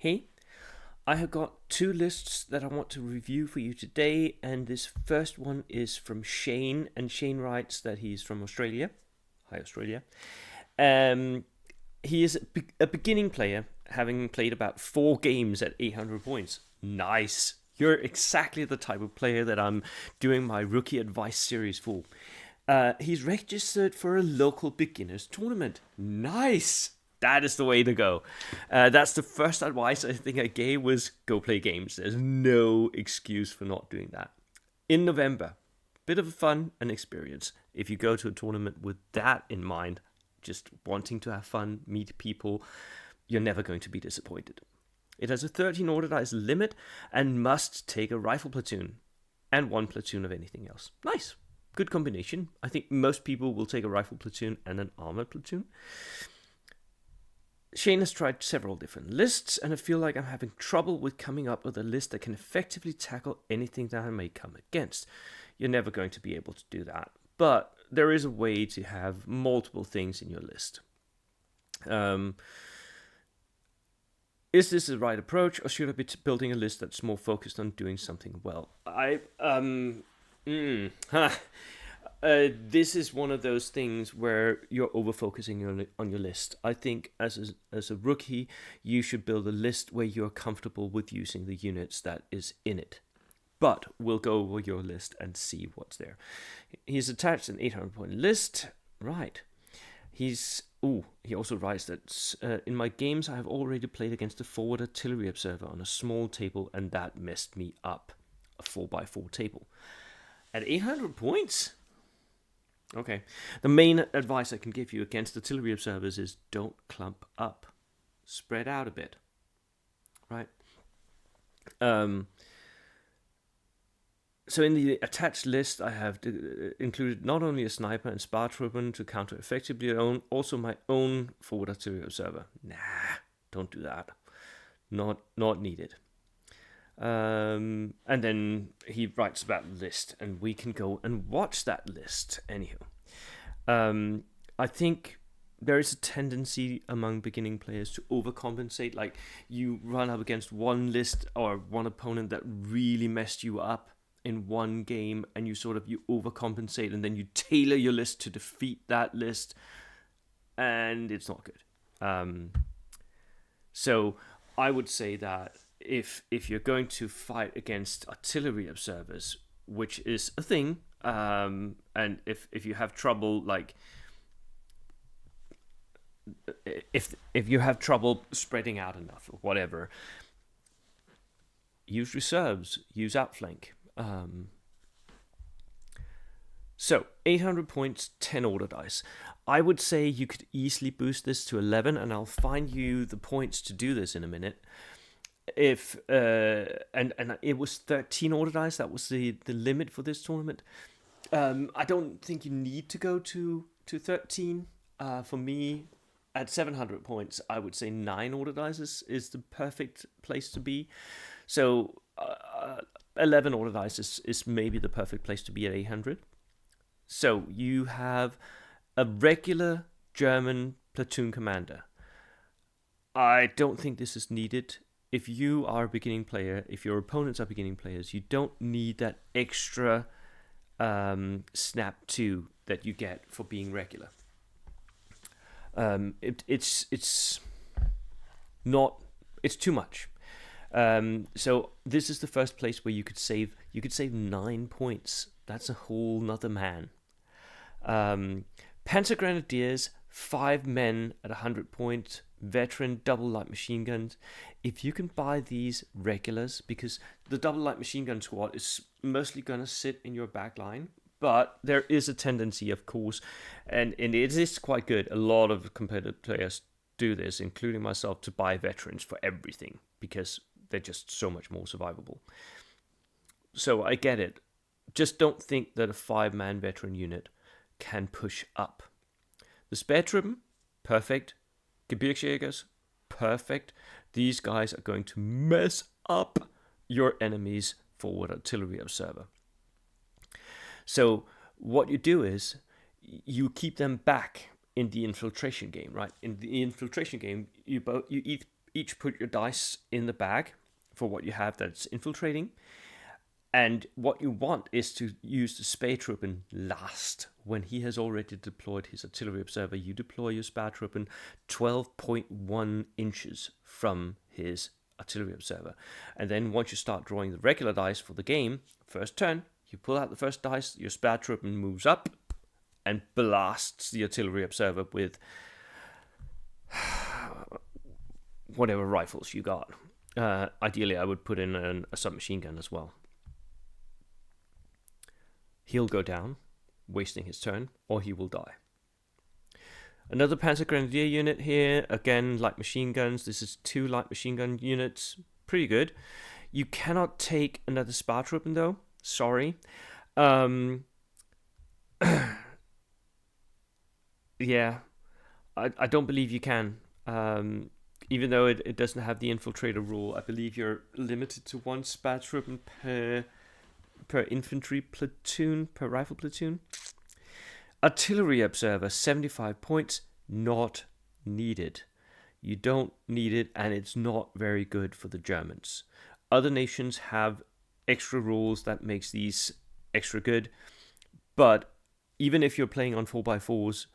Hey, I have got two lists that I want to review for you today, and this first one is from Shane, and Shane writes that he's from Australia. Hi, Australia. Um, he is a beginning player, having played about 4 games at 800 points. Nice. You're exactly the type of player that I'm doing my rookie advice series for. He's registered for a local beginners tournament. Nice. That is the way to go. That's the first advice I think I gave was go play games. There's no excuse for not doing that. In November, bit of fun and experience. If you go to a tournament with that in mind, just wanting to have fun, meet people, you're never going to be disappointed. It has a 13 order dice limit and must take a rifle platoon and 1 platoon of anything else. Nice. Good combination. I think most people will take a rifle platoon and an armored platoon. Shane has tried several different lists, and I feel like I'm having trouble with coming up with a list that can effectively tackle anything that I may come against. You're never going to be able to do that, but there is a way to have multiple things in your list. Is this the right approach, or should I be building a list that's more focused on doing something well? This is one of those things where you're over focusing on your list. I think as a rookie, you should build a list where you're comfortable with using the units that is in it. But we'll go over your list and see what's there. He's attached an 800 point list. Right. He also writes that in my games I have already played against a forward artillery observer on a small table, and that messed me up. A 4x4 table. At 800 points? Okay. The main advice I can give you against artillery observers is don't clump up. Spread out a bit. Right? So in the attached list, I have included not only a sniper and spar trooper to counter effectively, also my own forward artillery observer. Nah, don't do that. Not needed. And then he writes about list, and we can go and watch that list. Anywho, I think there is a tendency among beginning players to overcompensate. Like you run up against one list or one opponent that really messed you up in one game, and you overcompensate, and then you tailor your list to defeat that list, and it's not good. So I would say that if you're going to fight against artillery observers, which is a thing, and if you have trouble, like if you have trouble spreading out enough or whatever, use reserves, use outflank. So 800 points, 10 order dice. I would say you could easily boost this to 11, and I'll find you the points to do this in a minute. If and it was 13 order dice, that was the limit for this tournament. I don't think you need to go to 13. For me, at 700 points, I would say 9 order dice is the perfect place to be. So 11 order dice is maybe the perfect place to be at 800. So you have a regular German platoon commander. I don't think this is needed. If you are a beginning player, if your opponents are beginning players, you don't need that extra snap 2 that you get for being regular. It's too much. So this is the first place where you could save 9 points. That's a whole nother man. Panzer Grenadiers, 5 men at 100 points, veteran double light machine guns. If you can buy these regulars, because the double light machine gun squad is mostly going to sit in your back line, but there is a tendency, of course, and it is quite good. A lot of competitive players do this, including myself, to buy veterans for everything, because they're just so much more survivable. So I get it. Just don't think that a 5-man veteran unit can push up. The Spähtruppen, perfect. Gebirgsjägers, perfect. These guys are going to mess up your enemy's forward artillery observer. So what you do is you keep them back in the infiltration game, right? In the infiltration game, you each put your dice in the bag for what you have that's infiltrating. And what you want is to use the Spähtruppen last. When he has already deployed his artillery observer, you deploy your Spähtruppen 12.1 inches from his artillery observer. And then once you start drawing the regular dice for the game, first turn, you pull out the first dice, your Spähtruppen moves up and blasts the artillery observer with whatever rifles you got. Ideally, I would put in a submachine gun as well. He'll go down, wasting his turn, or he will die. Another Panzer Grenadier unit here. Again, light machine guns. This is 2 light machine gun units. Pretty good. You cannot take another Spähtruppen though. Sorry. Yeah, I don't believe you can. Even though it doesn't have the infiltrator rule, I believe you're limited to 1 Spähtruppen per infantry platoon, per rifle platoon. Artillery observer, 75 points, not needed. You don't need it, and it's not very good for the Germans. Other nations have extra rules that makes these extra good, but even if you're playing on 4x4s,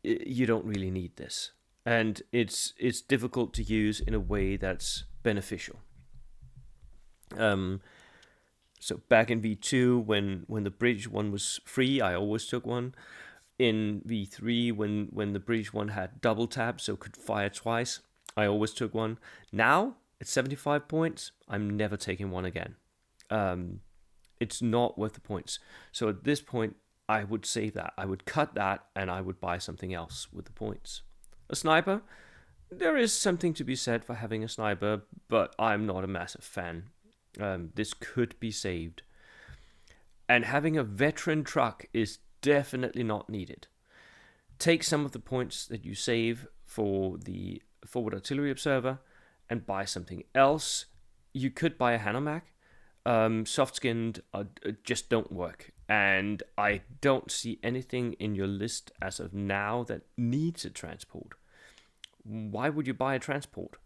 you don't really need this. And it's difficult to use in a way that's beneficial. So back in V2, when the British one was free, I always took one. In V3, when the British one had double tap, so could fire twice, I always took one. Now, at 75 points, I'm never taking one again. It's not worth the points. So at this point, I would save that. I would cut that, and I would buy something else with the points. A sniper, there is something to be said for having a sniper, but I'm not a massive fan. This could be saved. And having a veteran truck is definitely not needed. Take some of the points that you save for the forward artillery observer and buy something else. You could buy a Hanomag. Soft-skinned just don't work. And I don't see anything in your list as of now that needs a transport. Why would you buy a transport?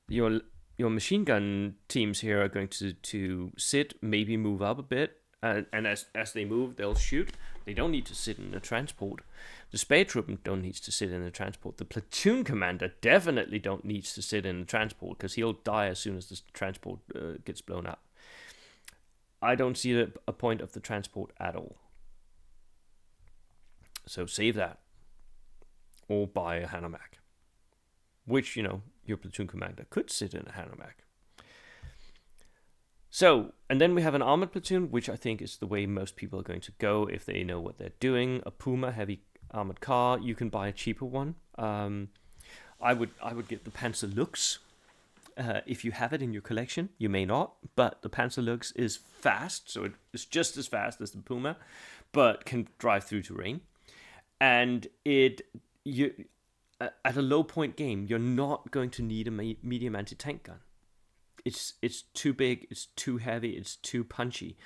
Your machine gun teams here are going to sit, maybe move up a bit, and as they move, they'll shoot. They don't need to sit in a transport. The Spähtruppen don't need to sit in a transport. The platoon commander definitely don't need to sit in a transport, because he'll die as soon as the transport gets blown up. I don't see a point of the transport at all. So save that. Or buy a Hanomag, which, your platoon commander could sit in a Hanomag. So, and then we have an armored platoon, which I think is the way most people are going to go if they know what they're doing. A Puma heavy armored car. You can buy a cheaper one. I would get the Panzer Lux. If you have it in your collection, you may not, but the Panzer Lux is fast, so it's just as fast as the Puma, but can drive through terrain. And at a low point game, you're not going to need a medium anti-tank gun. It's too big, it's too heavy, it's too punchy.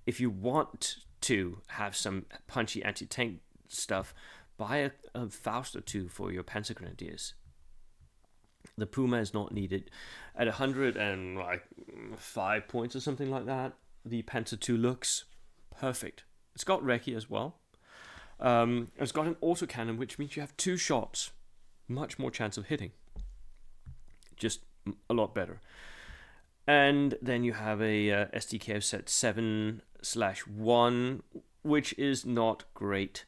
If you want to have some punchy anti-tank stuff, buy a Faust or two for your Panzer Grenadiers. The Puma is not needed. At 105 points or something like that, the Panzer II looks perfect. It's got recce as well. It's got an autocannon, which means you have 2 shots. Much more chance of hitting. Just a lot better. And then you have a SDK set 7/1, which is not great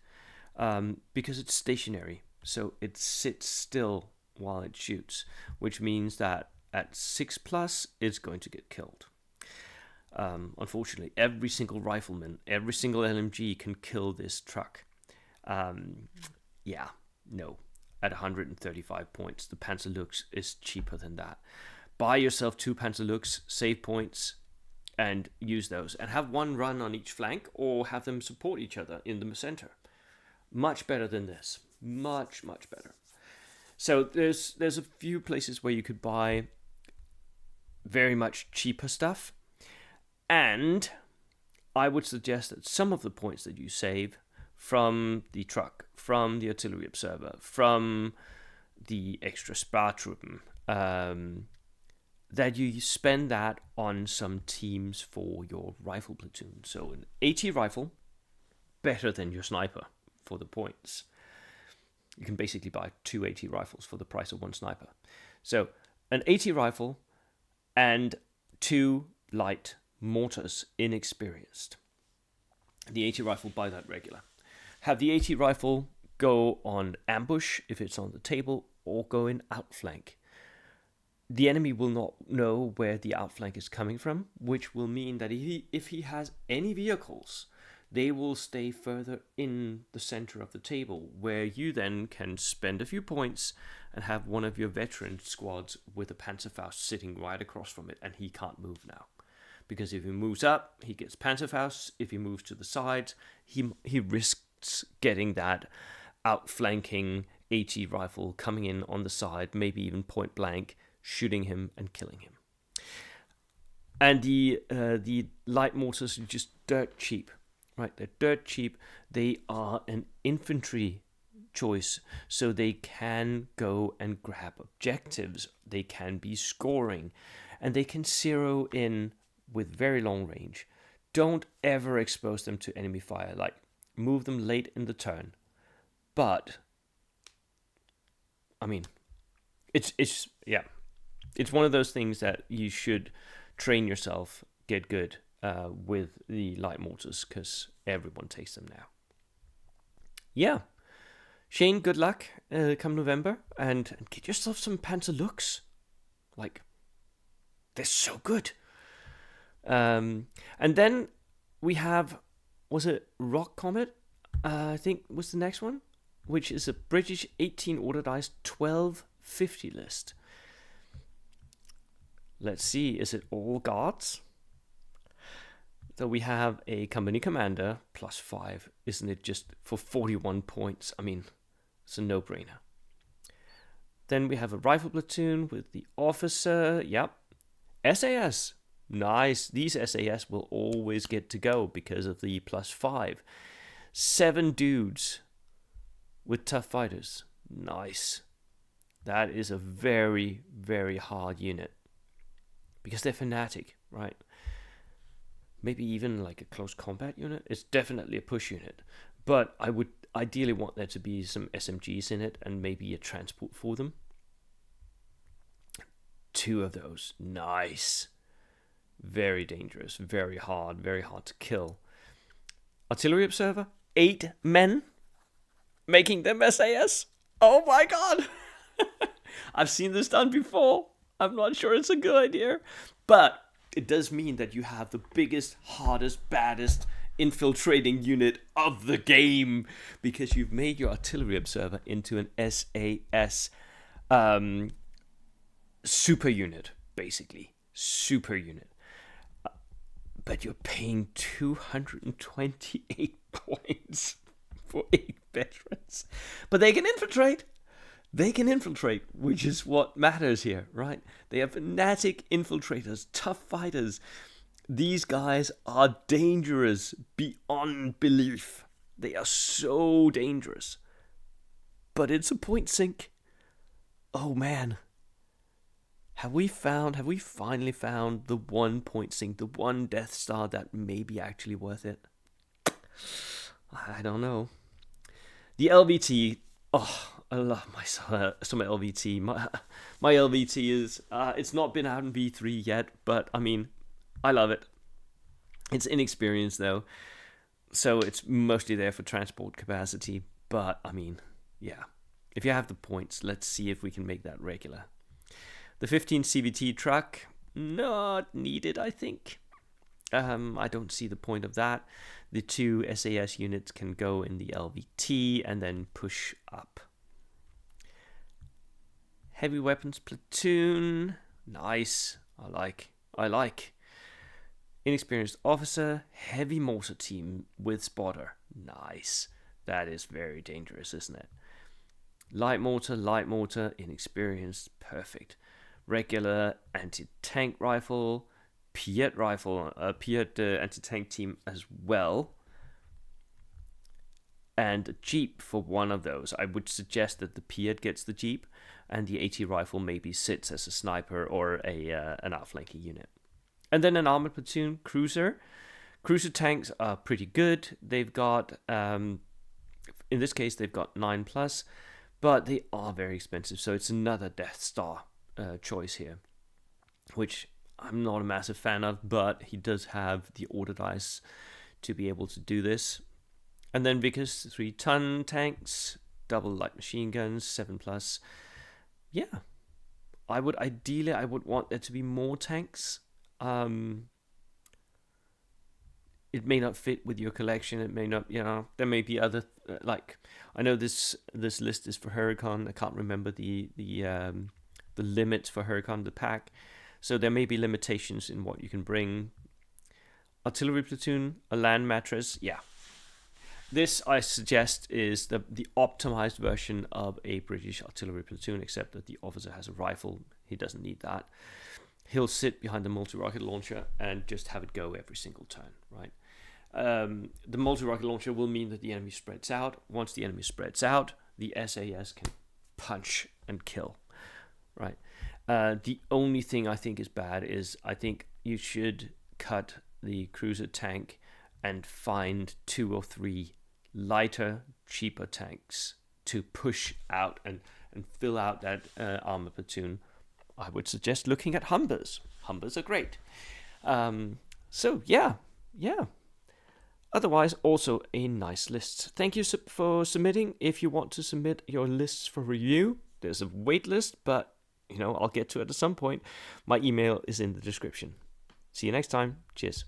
because it's stationary. So it sits still while it shoots, which means that at 6+, it's going to get killed. Unfortunately, every single rifleman, every single LMG can kill this truck. No. At 135 points, the Panzer Lux is cheaper than that. Buy yourself 2 Panzer Lux, save points, and use those. And have one run on each flank, or have them support each other in the center. Much better than this. Much, much better. So there's a few places where you could buy very much cheaper stuff. And I would suggest that some of the points that you save from the truck, from the artillery observer, from the extra Spähtruppen, that you spend that on some teams for your rifle platoon. So an AT rifle, better than your sniper for the points. You can basically buy 2 AT rifles for the price of 1 sniper. So an AT rifle and 2 light mortars, inexperienced. The AT rifle, buy that regular. Have the AT rifle go on ambush if it's on the table, or go in outflank. The enemy will not know where the outflank is coming from, which will mean that if he has any vehicles, they will stay further in the center of the table, where you then can spend a few points and have one of your veteran squads with a Panzerfaust sitting right across from it, and he can't move now. Because if he moves up, he gets Panzerfaust. If he moves to the side, he risks getting that outflanking AT rifle coming in on the side, maybe even point blank, shooting him and killing him. And the light mortars are just dirt cheap, right? They're dirt cheap. They are an infantry choice, so they can go and grab objectives. They can be scoring, and they can zero in with very long range. Don't ever expose them to enemy fire. Like, move them late in the turn. But I mean, it's one of those things that you should train yourself, get good with the light mortars, because everyone takes them now. Yeah, Shane, good luck come November, and get yourself some Panzer looks. Like, they're so good. And then we have, was it Rock Comet? I think was the next one, which is a British 18 order dice 1250 list. Let's see, is it all guards? So we have a company commander +5, isn't it, just for 41 points? I mean, it's a no-brainer. Then we have a rifle platoon with the officer. Yep. SAS. Nice. These SAS will always get to go because of the +5. 7 dudes with tough fighters. Nice. That is a very, very hard unit. Because they're fanatic, right? Maybe even like a close combat unit. It's definitely a push unit. But I would ideally want there to be some SMGs in it and maybe a transport for them. 2 of those. Nice. Very dangerous. Very hard to kill. Artillery observer. 8 men. Making them SAS. Oh my god. I've seen this done before. I'm not sure it's a good idea. But it does mean that you have the biggest, hardest, baddest infiltrating unit of the game, because you've made your artillery observer into an SAS super unit, basically. Super unit. But you're paying 228 points for 8 veterans. But they can infiltrate. They can infiltrate, which is what matters here, right? They are fanatic infiltrators, tough fighters. These guys are dangerous beyond belief. They are so dangerous. But it's a point sink. Oh man. Have we finally found the one point sink, the one Death Star that may be actually worth it? I don't know. The LVT, oh, I love some LVT. My LVT is, it's not been out in V3 yet, but I mean, I love it. It's inexperienced though, so it's mostly there for transport capacity, but I mean, yeah. If you have the points, let's see if we can make that regular. The 15 CVT truck, not needed, I think. I don't see the point of that. The 2 SAS units can go in the LVT and then push up. Heavy weapons platoon, nice. I like. Inexperienced officer, heavy mortar team with spotter, nice. That is very dangerous, isn't it? Light mortar, inexperienced, perfect. Regular anti-tank rifle, Piet rifle, Piet anti-tank team as well. and a Jeep for one of those. I would suggest that the Piat gets the Jeep, and the AT rifle maybe sits as a sniper or an outflanking unit. And then an armored platoon cruiser. Cruiser tanks are pretty good. They've got, in this case, they've got 9+, but they are very expensive. So it's another Death Star choice here, which I'm not a massive fan of, but he does have the order dice to be able to do this. And then Vickers 3-ton tanks, double light machine guns, 7+. Yeah, I would want there to be more tanks. It may not fit with your collection. It may not, there may be other, I know this list is for Huracan. I can't remember the limits for Huracan, the pack. So there may be limitations in what you can bring. Artillery platoon, a land mattress, yeah. This, I suggest, is the optimized version of a British artillery platoon, except that the officer has a rifle. He doesn't need that. He'll sit behind the multi-rocket launcher and just have it go every single turn, right? The multi-rocket launcher will mean that the enemy spreads out. Once the enemy spreads out, the SAS can punch and kill, right? The only thing I think is bad is I think you should cut the cruiser tank and find 2 or 3 lighter, cheaper tanks to push out and fill out that armor platoon. I would suggest looking at Humbers. Humbers are great. So yeah. Otherwise, also a nice list. Thank you for submitting. If you want to submit your lists for review, there's a wait list, but I'll get to it at some point. My email is in the description. See you next time. Cheers.